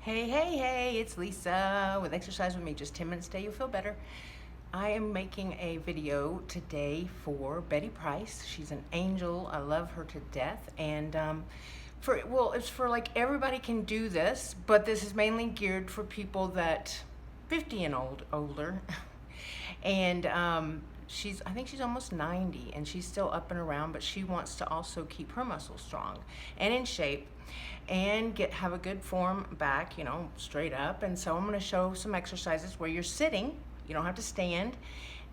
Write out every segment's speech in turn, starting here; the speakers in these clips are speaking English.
Hey, it's Lisa with Exercise With Me. Just 10 minutes a day, you'll feel better. I am making a video today for Betty Price. She's an angel. I love her to death. And it's for like everybody can do this, but this is mainly geared for people that 50 and older. And I think she's almost 90 and she's still up and around, but she wants to also keep her muscles strong and in shape and have a good form back, straight up. And so I'm going to show some exercises where you're sitting. You don't have to stand,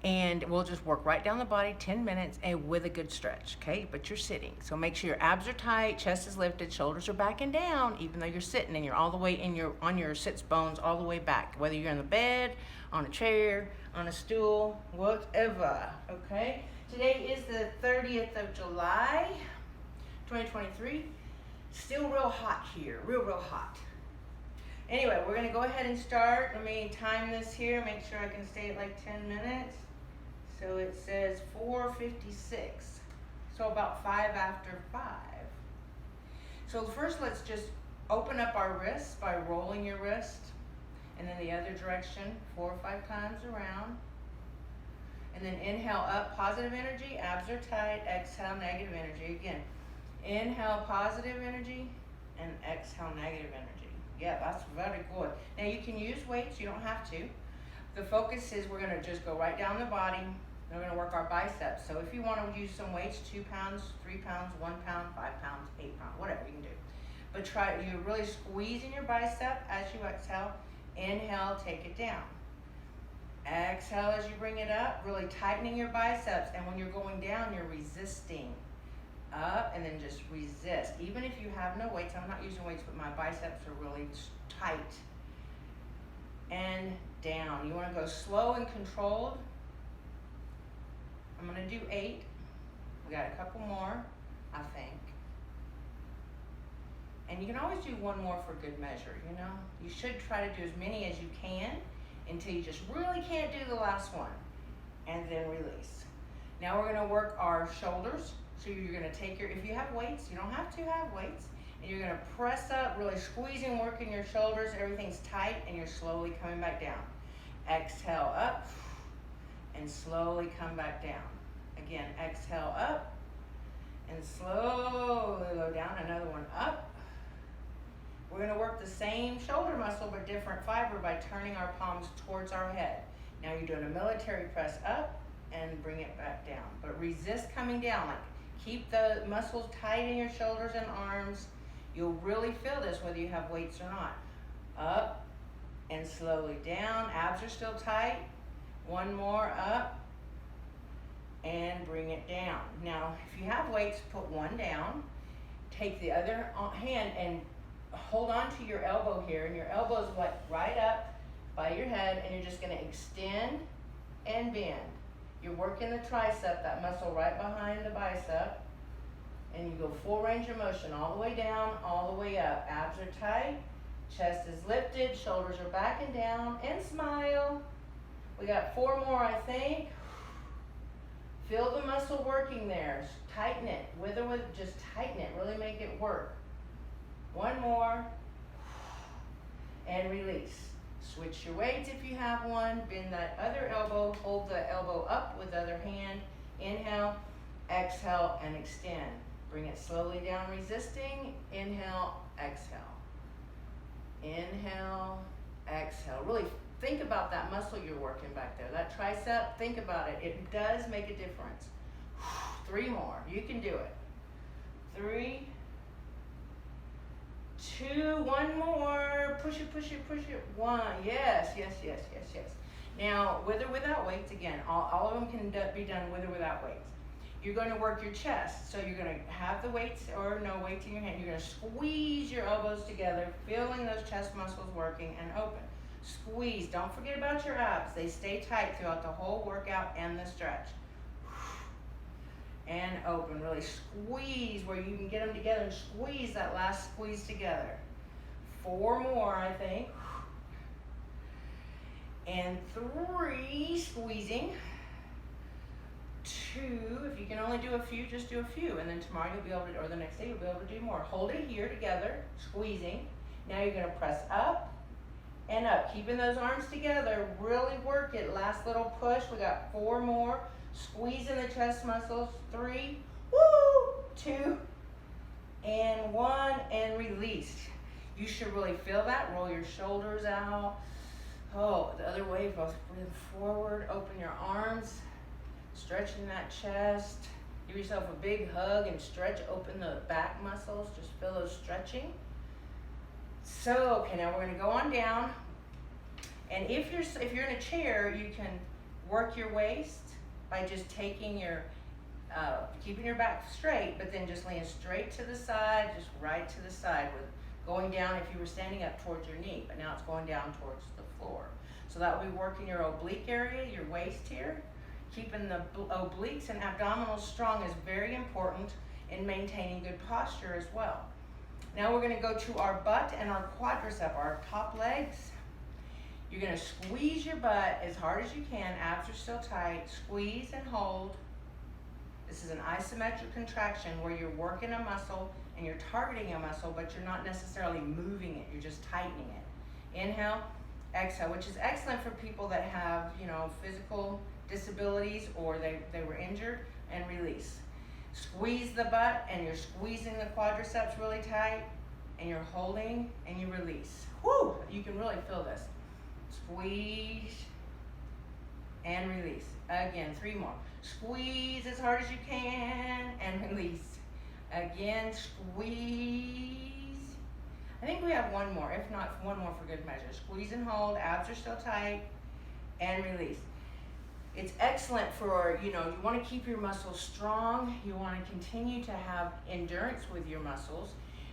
and we'll just work right down the body, 10 minutes, and with a good stretch, okay? But you're sitting, so make sure your abs are tight, chest is lifted, shoulders are back and down, even though you're sitting and you're all the way on your sits bones all the way back, whether you're in the bed, on a chair, on a stool, whatever, okay? Today is the 30th of July, 2023. Still real hot here, real hot. Anyway, we're gonna go ahead and start. Let me time this here, make sure I can stay at like 10 minutes. So it says 4:56, so about 5 after 5. So first let's just open up our wrists by rolling your wrist, and then the other direction 4 or 5 times around. And then inhale up, positive energy, abs are tight, exhale, negative energy. Again, inhale positive energy and exhale negative energy. Yeah, that's very good. Now you can use weights, you don't have to. The focus is we're gonna just go right down the body. We're gonna work our biceps. So if you wanna use some weights, 2 pounds, 3 pounds, 1 pound, 5 pounds, 8 pounds, whatever you can do. But you're really squeezing your bicep as you exhale. Inhale, take it down. Exhale as you bring it up, really tightening your biceps. And when you're going down, you're resisting. Up and then just resist. Even if you have no weights, I'm not using weights, but my biceps are really tight. And down. You want to go slow and controlled. I'm going to do 8. We got a couple more, I think. And you can always do one more for good measure, You should try to do as many as you can until you just really can't do the last one. And then release. Now we're going to work our shoulders. So you're going to take if you have weights, you don't have to have weights, and you're going to press up, really squeezing, working your shoulders, everything's tight, and you're slowly coming back down. Exhale up, and slowly come back down. Again, exhale up, and slowly go down, another one up. We're going to work the same shoulder muscle, but different fiber by turning our palms towards our head. Now you're doing a military press up, and bring it back down, but resist coming down, keep the muscles tight in your shoulders and arms. You'll really feel this whether you have weights or not. Up and slowly down. Abs are still tight. One more up and bring it down. Now, if you have weights, put one down. Take the other hand and hold on to your elbow here, and your elbow's right up by your head, and you're just going to extend and bend. You're working the tricep, that muscle right behind the bicep, and you go full range of motion all the way down, all the way up. Abs are tight, chest is lifted, shoulders are back and down, and smile. We got 4 more, I think. Feel the muscle working there. Tighten it, just tighten it, really make it work. One more, and release. Switch your weights if you have one. Bend that other elbow. Hold the elbow up with the other hand. Inhale, exhale, and extend. Bring it slowly down, resisting. Inhale, exhale. Inhale, exhale. Really think about that muscle you're working back there. That tricep, think about it. It does make a difference. 3 more. You can do it. 3, 2, 1 more. Push it. 1. Yes. Now, with or without weights, again, all of them can be done with or without weights. You're going to work your chest. So you're going to have the weights or no weights in your hand. You're going to squeeze your elbows together, feeling those chest muscles working, and open. Squeeze. Don't forget about your abs. They stay tight throughout the whole workout and the stretch. And open. Really squeeze where you can get them together and squeeze that last squeeze together. 4 more, I think. And 3, squeezing. 2, if you can only do a few, just do a few. And then tomorrow you'll be able to, or the next day you'll be able to do more. Hold it here together, squeezing. Now you're gonna press up and up, keeping those arms together. Really work it. Last little push. We got 4 more. Squeezing the chest muscles. 3, woo, 2, and 1, and release. You should really feel that. Roll your shoulders out. Oh, the other way, both breathe forward. Open your arms, stretching that chest. Give yourself a big hug and stretch. Open the back muscles. Just feel those stretching. So, okay, now we're going to go on down. And if you're in a chair, you can work your waist by just taking your, keeping your back straight, but then just laying straight to the side, just right to the side, with going down if you were standing up towards your knee, but now it's going down towards the floor. So that will be working your oblique area, your waist here. Keeping the obliques and abdominals strong is very important in maintaining good posture as well. Now we're going to go to our butt and our quadricep, our top legs. You're going to squeeze your butt as hard as you can. Abs are still tight. Squeeze and hold. This is an isometric contraction where you're working a muscle and you're targeting a muscle, but you're not necessarily moving it. You're just tightening it. Inhale, exhale, which is excellent for people that have, physical disabilities or they were injured, and release. Squeeze the butt and you're squeezing the quadriceps really tight, and you're holding and you release. Whoo! You can really feel this. Squeeze and release. Again, 3 more. Squeeze as hard as you can and release. Again, squeeze. I think we have 1 more, if not 1 more for good measure. Squeeze and hold, abs are still tight, and release. It's excellent for, you want to keep your muscles strong. You want to continue to have endurance with your muscles.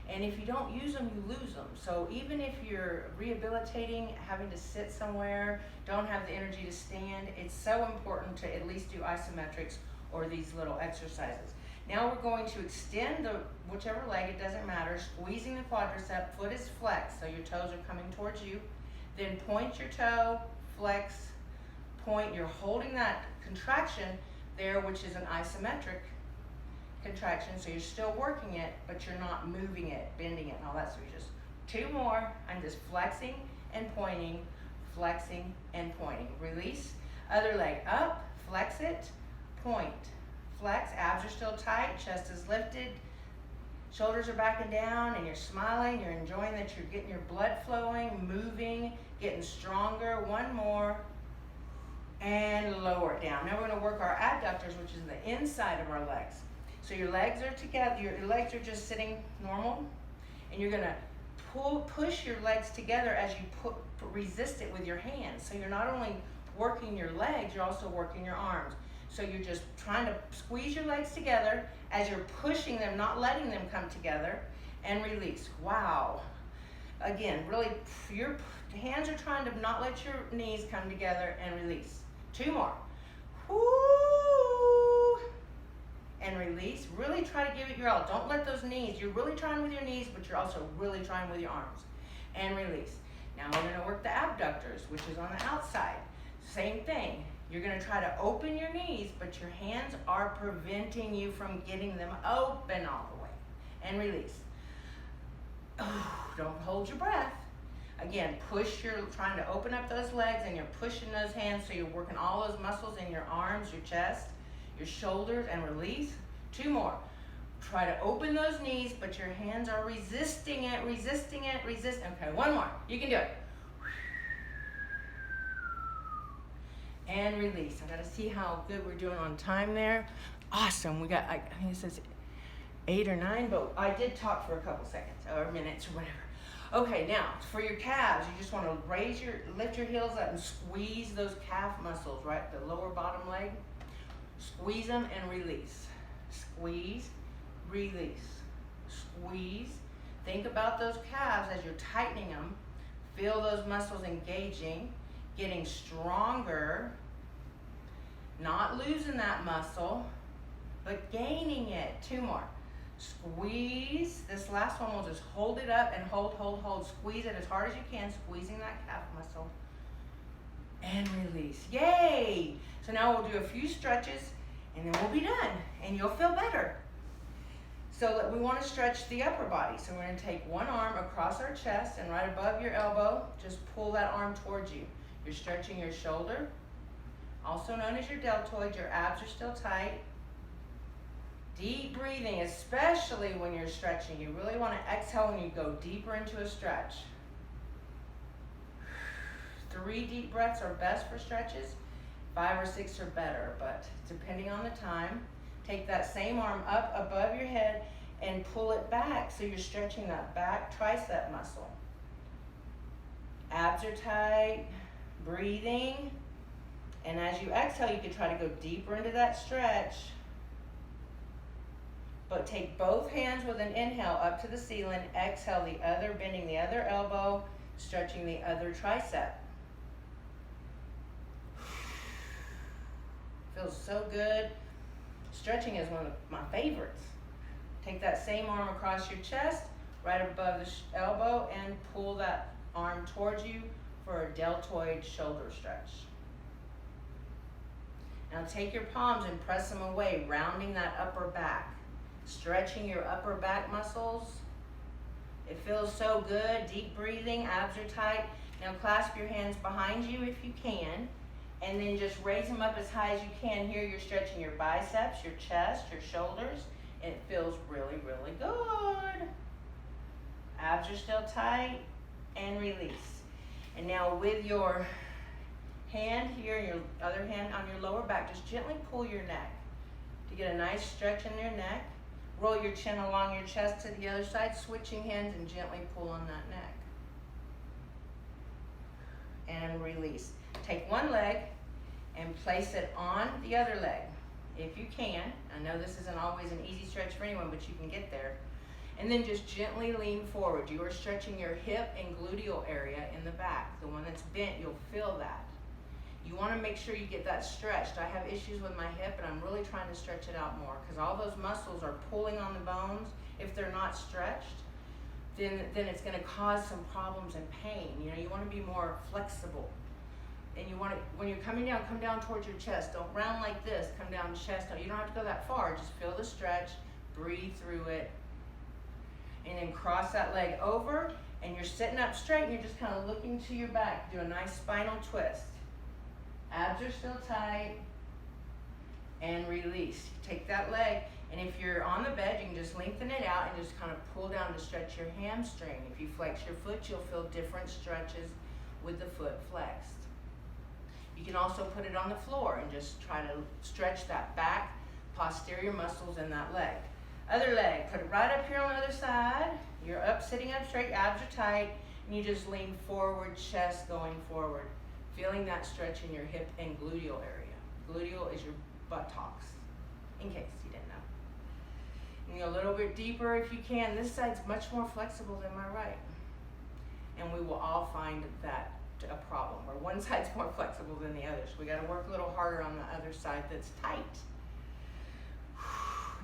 And if you don't use them, you lose them. So even if you're rehabilitating, having to sit somewhere, don't have the energy to stand, it's so important to at least do isometrics or these little exercises. Now we're going to extend whichever leg, it doesn't matter, squeezing the quadricep, foot is flexed, so your toes are coming towards you. Then point your toe, flex, point. You're holding that contraction there, which is an isometric contraction, so you're still working it, but you're not moving it, bending it, and all that. So you're just 2 more. I'm just flexing and pointing, flexing and pointing. Release. Other leg up, flex it, point, flex. Abs are still tight, chest is lifted, shoulders are back and down, and you're smiling. You're enjoying that you're getting your blood flowing, moving, getting stronger. 1 more. And lower it down. Now we're going to work our adductors, which is the inside of our legs. So your legs are together, your legs are just sitting normal, and you're going to push your legs together as you resist it with your hands. So you're not only working your legs, you're also working your arms. So you're just trying to squeeze your legs together as you're pushing them, not letting them come together, and release. Wow. Again, really, your hands are trying to not let your knees come together, and release. 2 more. Woo! And release. Really try to give it your all. Don't let those knees, you're really trying with your knees, but you're also really trying with your arms. And release. Now we're going to work the abductors, which is on the outside. Same thing. You're going to try to open your knees, but your hands are preventing you from getting them open all the way. And release. Oh, don't hold your breath. Again, you're trying to open up those legs and you're pushing those hands, so you're working all those muscles in your arms, your chest, your shoulders, and release. 2 more. Try to open those knees, but your hands are resisting it. Okay, 1 more. You can do it. And release. I gotta see how good we're doing on time there. Awesome. We got, I think it says 8 or 9, but I did talk for a couple seconds or minutes or whatever. Okay, now for your calves, you just want to lift your heels up and squeeze those calf muscles, right? The lower bottom leg. Squeeze them and release. Squeeze, release. Squeeze. Think about those calves as you're tightening them. Feel those muscles engaging, getting stronger, not losing that muscle, but gaining it. 2 more. Squeeze. This last one, we'll just hold it up and hold. Squeeze it as hard as you can, squeezing that calf muscle. And release. Yay! So now we'll do a few stretches and then we'll be done and you'll feel better. So we want to stretch the upper body. So we're going to take one arm across our chest and right above your elbow, just pull that arm towards you. You're stretching your shoulder, also known as your deltoid. Your abs are still tight. Deep breathing, especially when you're stretching. You really want to exhale when you go deeper into a stretch. 3 deep breaths are best for stretches. 5 or 6 are better, but depending on the time. Take that same arm up above your head and pull it back so you're stretching that back tricep muscle. Abs are tight, breathing, and as you exhale, you can try to go deeper into that stretch. But take both hands with an inhale up to the ceiling, exhale the other, bending the other elbow, stretching the other tricep. Feels so good. Stretching is one of my favorites. Take that same arm across your chest, right above the elbow, and pull that arm towards you for a deltoid shoulder stretch. Now take your palms and press them away, rounding that upper back. Stretching your upper back muscles. It feels so good. Deep breathing, abs are tight. Now clasp your hands behind you if you can, and then just raise them up as high as you can. Here you're stretching your biceps, your chest, your shoulders, and it feels really, really good. Abs are still tight, and release. And now with your hand here, your other hand on your lower back, just gently pull your neck to get a nice stretch in your neck. Roll your chin along your chest to the other side, switching hands, and gently pull on that neck. And release. Take one leg and place it on the other leg, if you can. I know this isn't always an easy stretch for anyone, but you can get there. And then just gently lean forward. You are stretching your hip and gluteal area in the back. The one that's bent, you'll feel that. You want to make sure you get that stretched. I have issues with my hip, and I'm really trying to stretch it out more because all those muscles are pulling on the bones. If they're not stretched, then it's going to cause some problems and pain. You know, you want to be more flexible. And you want to, when you're coming down, come down towards your chest. Don't round like this. Come down chest. No, you don't have to go that far. Just feel the stretch. Breathe through it. And then cross that leg over, and you're sitting up straight, and you're just kind of looking to your back. Do a nice spinal twist. Abs are still tight, and release. Take that leg, and if you're on the bed, you can just lengthen it out and just kind of pull down to stretch your hamstring. If you flex your foot, you'll feel different stretches with the foot flexed. You can also put it on the floor and just try to stretch that back posterior muscles in that leg. Other leg, put it right up here on the other side. You're up, sitting up straight, abs are tight, and you just lean forward, chest going forward. Feeling that stretch in your hip and gluteal area. Gluteal is your buttocks, in case you didn't know. And go a little bit deeper if you can. This side's much more flexible than my right. And we will all find that a problem, where one side's more flexible than the other. So we got to work a little harder on the other side that's tight.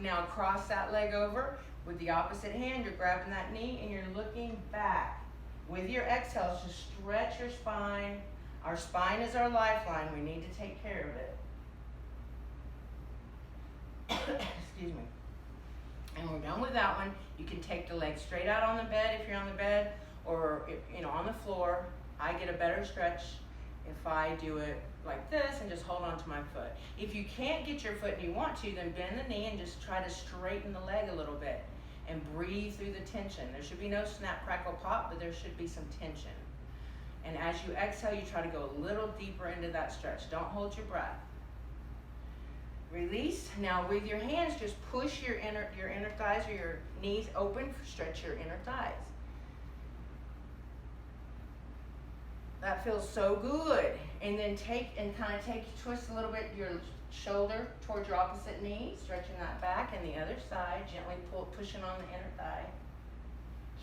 Now cross that leg over with the opposite hand. You're grabbing that knee and you're looking back. With your exhales, just stretch your spine. Our spine is our lifeline. We need to take care of it. Excuse me. And we're done with that one. You can take the leg straight out on the bed if you're on the bed, or on the floor. I get a better stretch if I do it like this and just hold on to my foot. If you can't get your foot and you want to, then bend the knee and just try to straighten the leg a little bit and breathe through the tension. There should be no snap, crackle, pop, but there should be some tension. And as you exhale, you try to go a little deeper into that stretch. Don't hold your breath. Release. Now with your hands, just push your inner thighs or your knees open, stretch your inner thighs. That feels so good. And then twist a little bit your shoulder towards your opposite knee, stretching that back, and the other side, gently pushing on the inner thigh.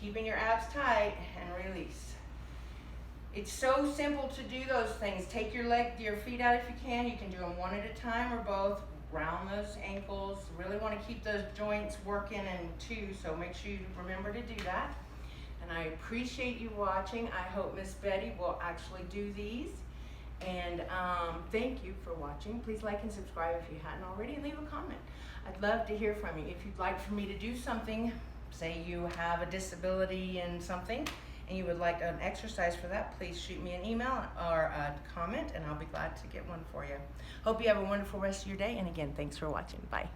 Keeping your abs tight and release. It's so simple to do those things. Take your feet out if you can. You can do them one at a time or both. Round those ankles. Really want to keep those joints working and too, so make sure you remember to do that. And I appreciate you watching. I hope Miss Betty will actually do these. And thank you for watching. Please like and subscribe if you hadn't already, and leave a comment. I'd love to hear from you. If you'd like for me to do something, say you have a disability in something, and you would like an exercise for that, please shoot me an email or a comment, and I'll be glad to get one for you. Hope you have a wonderful rest of your day, and again, thanks for watching. Bye.